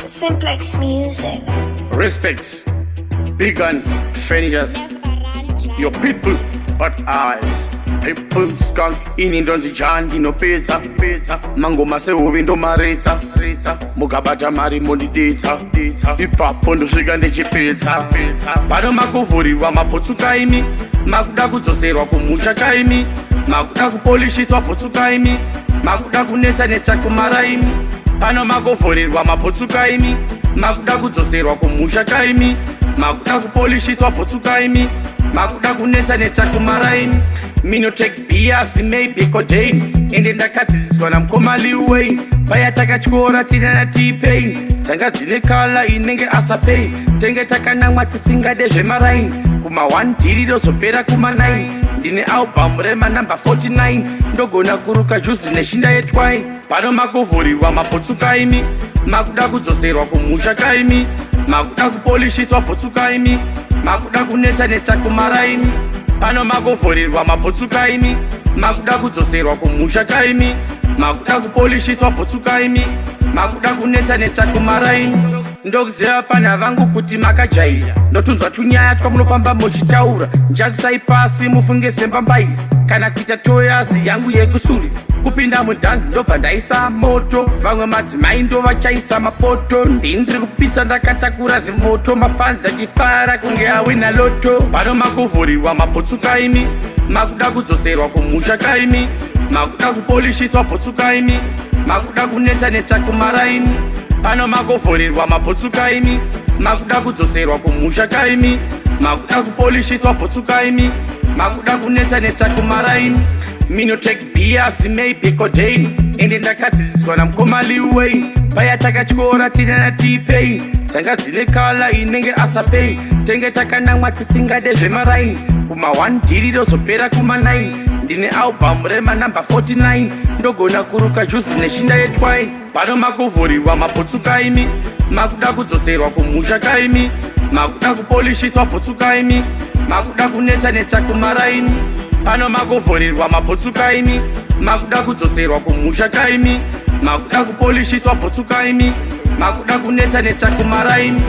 Cymplex music. Respects, big and fenias, your people, but eyes. People skunk in indonzi jandi no pizza. Mango mase uvindo maretsa. Mugabata mari mondi data. Ipapo ndo svika ndechipedza. Pano makuvhurirwa mabhutsu kaimi. Makuda kudzoserwa kumusha kaimi. Makuda kupolishiswa bhutsu kaimi. Makuda kunetsa kumaraimi. Pano makuvhurirwa mabhutsu kaimi. Makuda kudzoserwa kumusha kaimi. Makuda kupolishiswa bhutsu kaimi. Makuda kunetsa kumaraimi. Me no take BS, maybe codeine. Ende ndakadzidziswa namukoma liway. Paya takachikora tina na T-Pain. Tsanga dzine kala inenge asapay. Tenge takanamwa tisingade zvemaraini. Kuma 1 diri rozopera kuma 9. Ndine album rema number 49. Ndogona kuruka juice neshinda yetwai. Pano makuvhurirwa mabhutsu kaimi. Makuda kudzoserwa kumusha kaimi. Makuda kupolishiswa bhutsu kaimi. Makuda kunetsa kumaraimi. Pano makuvhurirwa mabhutsu kaimi. Makuda kudzoserwa kumusha kaimi. Makuda kupolishiswa bhutsu kaimi. Makuda kunetsa kumaraimi. Ndokuziva vana vangu kuti makajaira. Ndotunzwa tunyaya twamunofamba muchitaura. Njakusai pasi mufunge sembambaira. Kana kuita toyazi yangu yekusuri. Kupinda mudhanzi ndobva ndaisa moto. Vamwe madzimai ndovachaisa mapoto. Ndiri kupisa ndakatakura zimoto. Mafanzi achifara kunge awina loto. Pano makuvhurirwa mabhutsu kaimi. Makuda kudzoserwa kumusha kaimi. Makuda kupolishiswa bhutsu kaimi. Makuda kunetsa kumaraimi. Pano makuvhurirwa mabhutsu kaimi. Makuda kudzoserwa kumusha kaimi. Makuda kupolishiswa bhutsu kaimi. Makuda kunetsa kumaraimi. Me no take BS, maybe codeine. Ende ndakadzidziswa namukoma liway. Paya takachikora tina na T-Pain. Tsanga dzine kala inenge asapay. Tenge takanamwa tisingade zvemaraini. Kuma 1 diri rozopera kuma 9. Ndine album rema number 49. Ndogona kuruka juice neshinda yetwai. Pano makuvhurirwa mabhutsu kaimi. Makuda kudzoserwa kumusha kaimi. Makuda kupolishiswa bhutsu kaimi. Makuda kunetsa kumaraimi. Pano makuvhurirwa mabhutsu kaimi. Makuda kudzoserwa kumusha kaimi. Makuda kupolishiswa bhutsu kaimi. Makuda kunetsa kumaraimi.